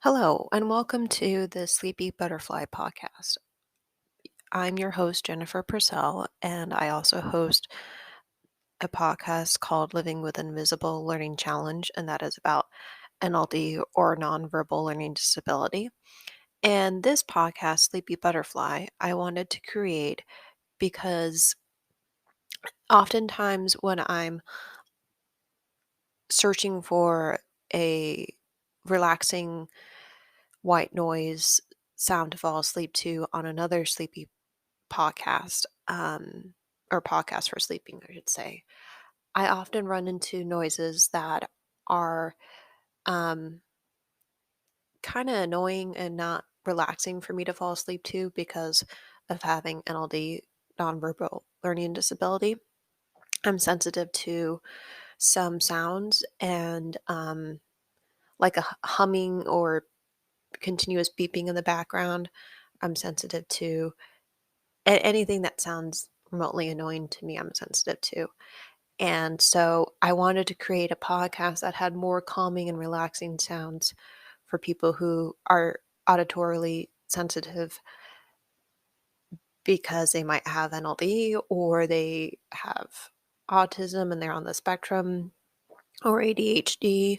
Hello, and welcome to the Sleepy Butterfly podcast. I'm your host, Jennifer Purcell, and I also host a podcast called Living with Invisible Learning Challenge, and that is about NLD or nonverbal learning disability. And this podcast, Sleepy Butterfly, I wanted to create because oftentimes when I'm searching for a relaxing white noise sound to fall asleep to on another sleepy podcast, or podcast for sleeping, I should say, I often run into noises that are um, kind of annoying and not relaxing for me to fall asleep to because of having NLD, nonverbal learning disability. I'm sensitive to some sounds and like a humming or continuous beeping in the background. I'm sensitive to anything that sounds remotely annoying to me. I'm sensitive to. And so I wanted to create a podcast that had more calming and relaxing sounds for people who are auditorily sensitive because they might have NLD or they have autism and they're on the spectrum or ADHD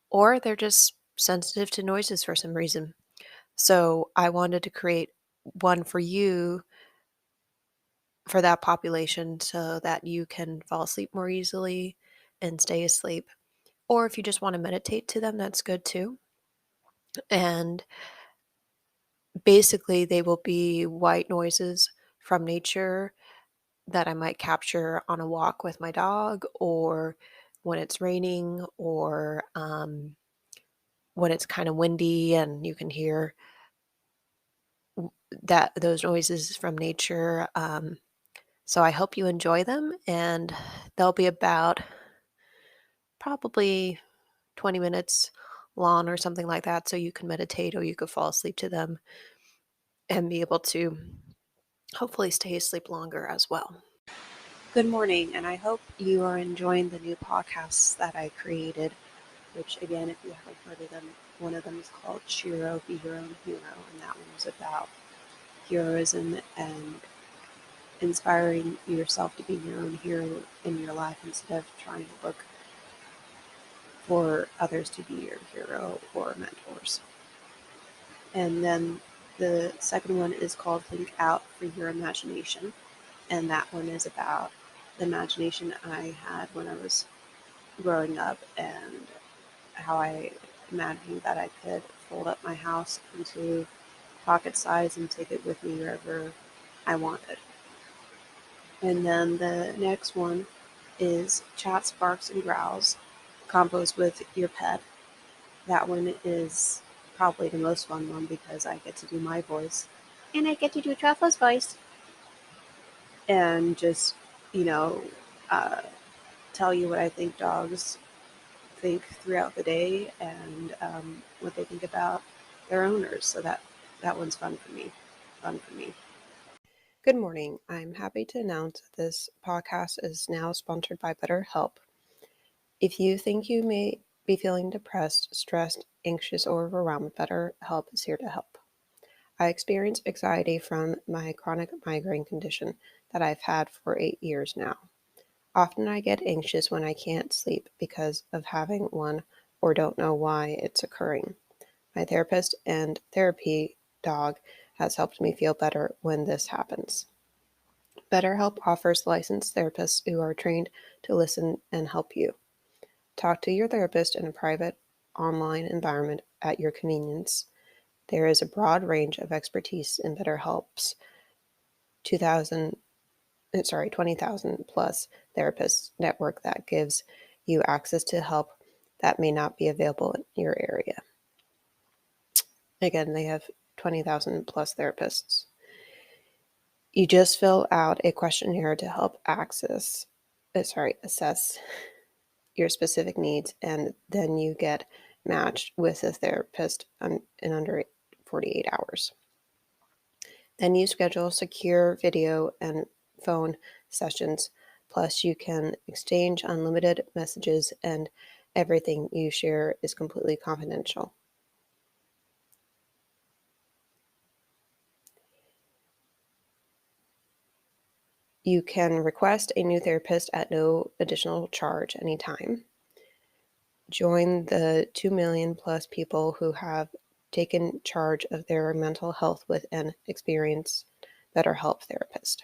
or they're just sensitive to noises for some reason. So I wanted to create one for you for that population so that you can fall asleep more easily and stay asleep. Or if you just want to meditate to them, that's good too. And basically, they will be white noises from nature that I might capture on a walk with my dog, or when it's raining, or when it's kind of windy and you can hear that those noises from nature. So I hope you enjoy them, and they'll be about probably 20 minutes long or something like that, so you can meditate or you could fall asleep to them and be able to hopefully stay asleep longer as well. Good morning, and I hope you are enjoying the new podcasts that I created, which, again, if you haven't heard of them, one of them is called Shiro, Be Your Own Hero, and that one was about heroism and inspiring yourself to be your own hero in your life instead of trying to look for others to be your hero or mentors. And then the second one is called Think Out for Your Imagination. And that one is about the imagination I had when I was growing up and how I imagined that I could fold up my house into pocket size and take it with me wherever I wanted. And then the next one is Chats, Barks, and Growls, Combos with Your Pet. That one is probably the most fun one because I get to do my voice. And I get to do Truffle's voice. And just, you know, uh, tell you what I think dogs think throughout the day and what they think about their owners. So that one's fun for me. Fun for me. Good morning. I'm happy to announce that this podcast is now sponsored by BetterHelp. If you think you may be feeling depressed, stressed, anxious, or overwhelmed, BetterHelp is here to help. I experience anxiety from my chronic migraine condition that I've had for 8 years now. Often I get anxious when I can't sleep because of having one or don't know why it's occurring. My therapist and therapy dog has helped me feel better when this happens. BetterHelp offers licensed therapists who are trained to listen and help you. Talk to your therapist in a private online environment at your convenience. There is a broad range of expertise in BetterHelp's 20,000 plus therapists network that gives you access to help that may not be available in your area. Again, they have 20,000 plus therapists. You just fill out a questionnaire to help assess your specific needs, and then you get matched with a therapist in under 48 hours. Then you schedule secure video and phone sessions, plus you can exchange unlimited messages and everything you share is completely confidential. You can request a new therapist at no additional charge anytime. Join the 2 million plus people who have taken charge of their mental health with an experienced BetterHelp therapist.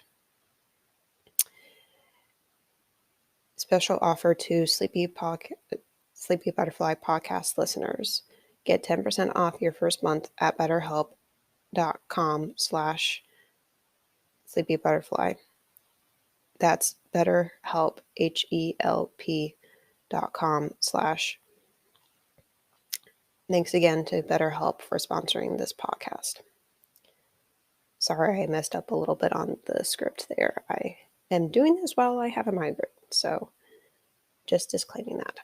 Special offer to Sleepy Butterfly podcast listeners. Get 10% off your first month at betterhelp.com/sleepybutterfly. That's BetterHelp, HELP.com/. Thanks again to BetterHelp for sponsoring this podcast. Sorry I messed up a little bit on the script there. I am doing this while I have a migraine, so just disclaiming that.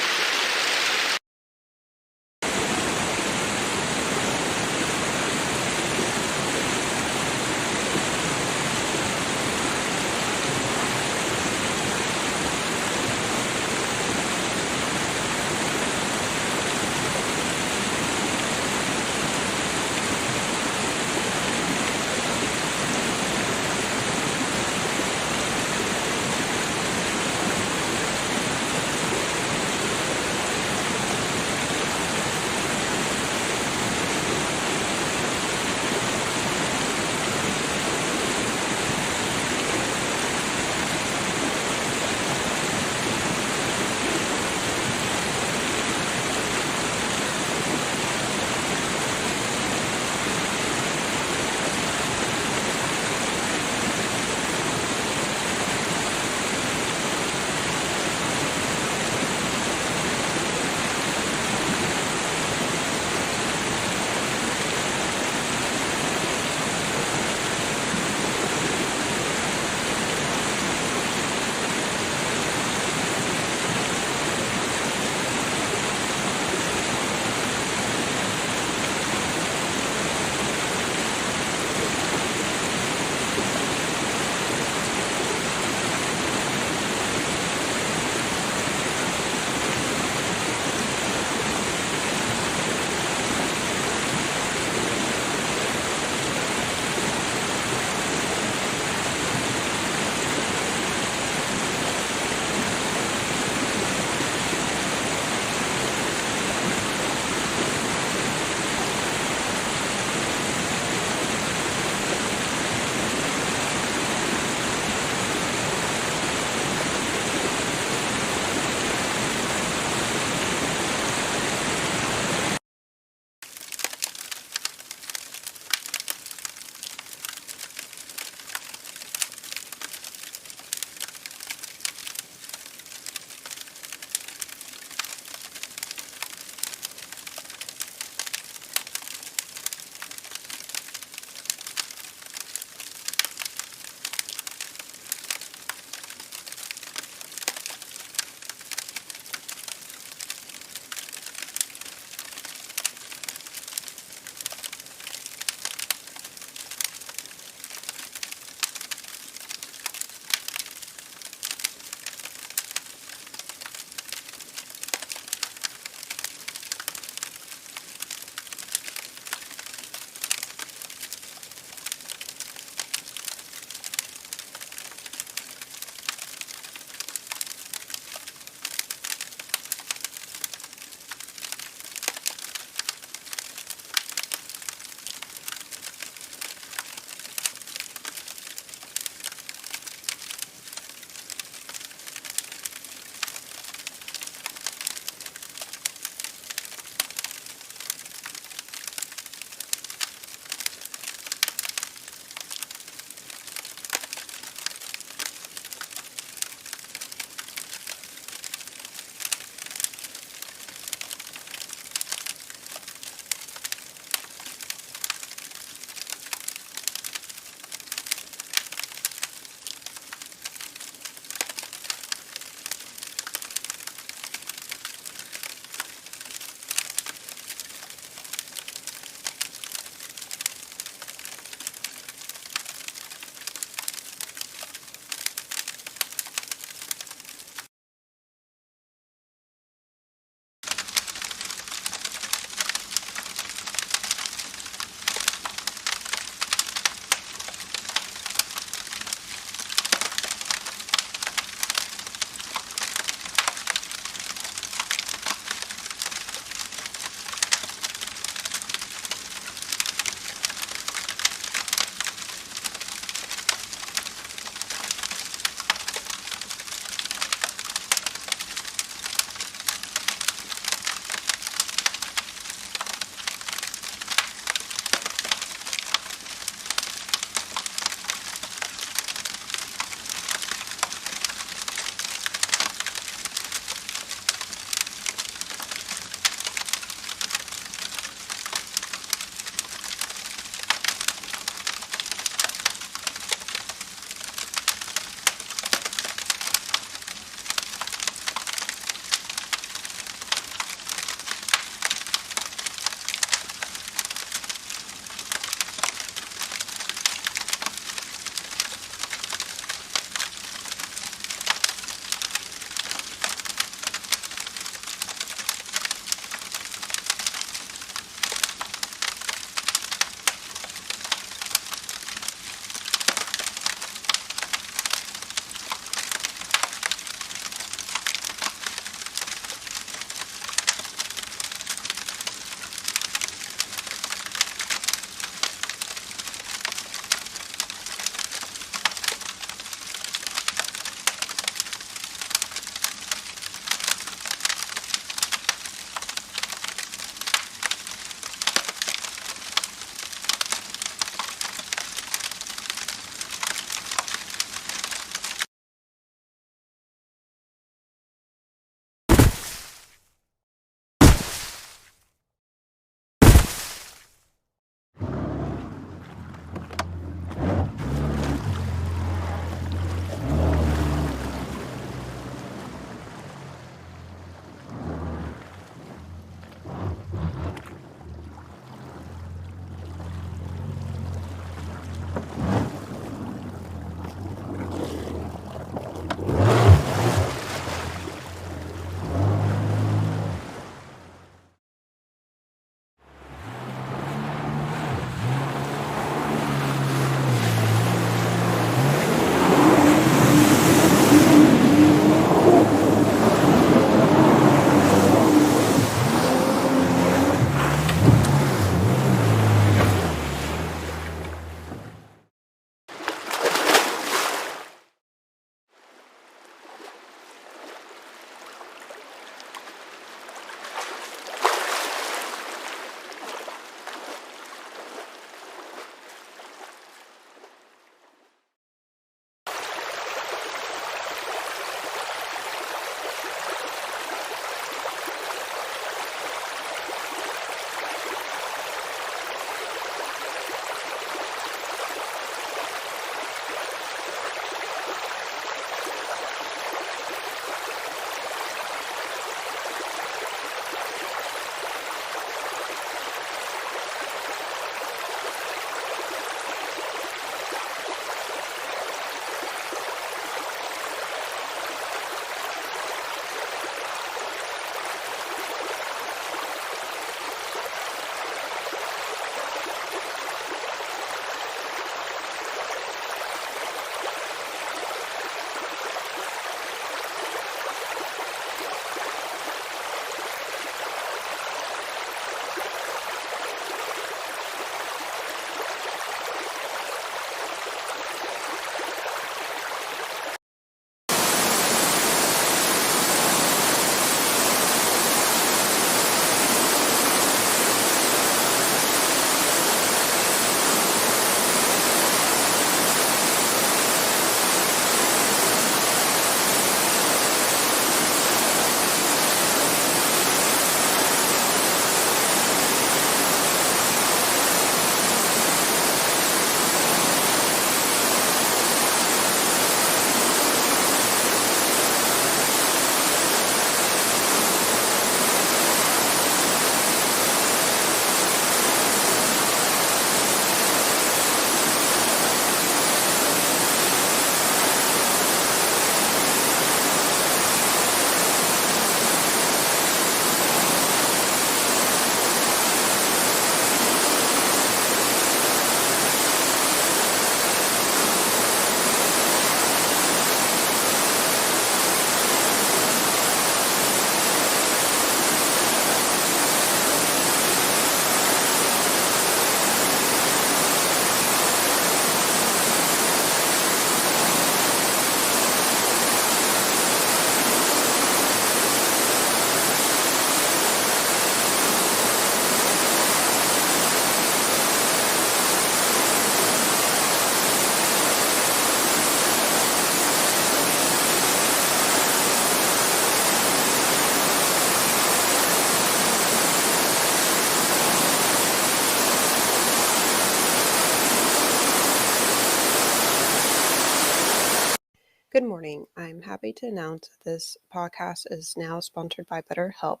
Good morning. I'm happy to announce that this podcast is now sponsored by BetterHelp.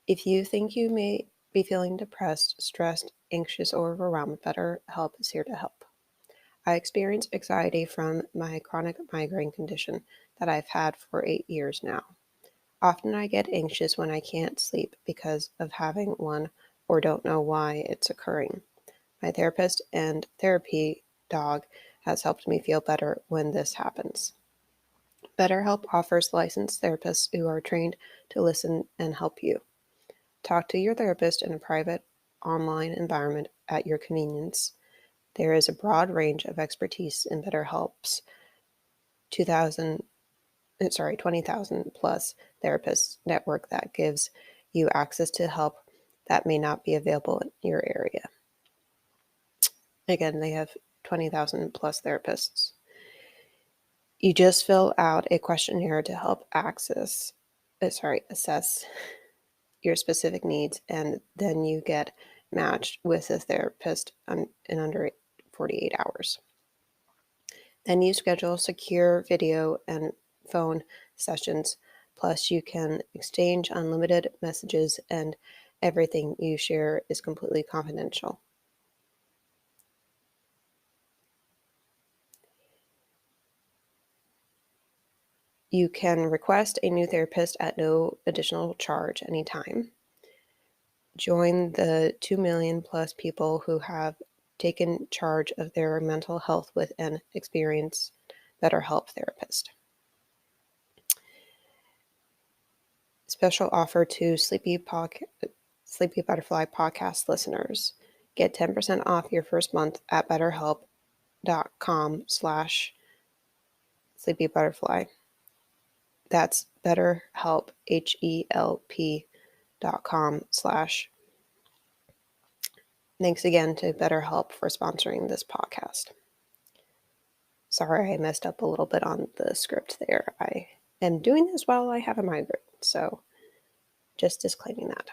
If you think you may be feeling depressed, stressed, anxious, or overwhelmed, BetterHelp is here to help. I experience anxiety from my chronic migraine condition that I've had for 8 years now. Often I get anxious when I can't sleep because of having one or don't know why it's occurring. My therapist and therapy dog has helped me feel better when this happens. BetterHelp offers licensed therapists who are trained to listen and help you. Talk to your therapist in a private online environment at your convenience. There is a broad range of expertise in BetterHelp's 20,000 plus therapists network that gives you access to help that may not be available in your area. Again, they have 20,000 plus therapists. You just fill out a questionnaire to help assess your specific needs, and then you get matched with a therapist in under 48 hours. Then you schedule secure video and phone sessions, plus you can exchange unlimited messages, and everything you share is completely confidential. You can request a new therapist at no additional charge anytime. Join the 2 million plus people who have taken charge of their mental health with an experienced BetterHelp therapist. Special offer to Sleepy Butterfly podcast listeners. Get 10% off your first month at betterhelp.com/sleepybutterfly. That's BetterHelp, HELP.com/. Thanks again to BetterHelp for sponsoring this podcast. Sorry I messed up a little bit on the script there. I am doing this while I have a migraine, so just disclaiming that.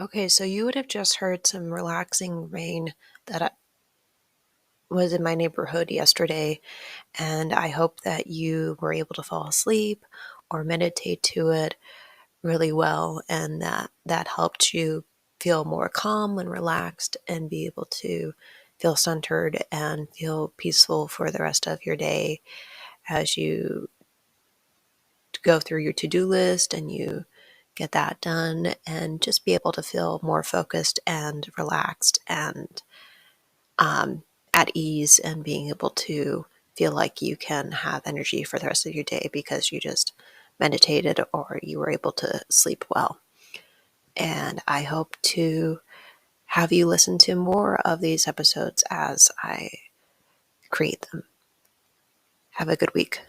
Okay, so you would have just heard some relaxing rain that was in my neighborhood yesterday, and I hope that you were able to fall asleep or meditate to it really well, and that helped you feel more calm and relaxed and be able to feel centered and feel peaceful for the rest of your day as you go through your to-do list and you get that done, and just be able to feel more focused and relaxed and at ease, and being able to feel like you can have energy for the rest of your day because you just meditated or you were able to sleep well. And I hope to have you listen to more of these episodes as I create them. Have a good week.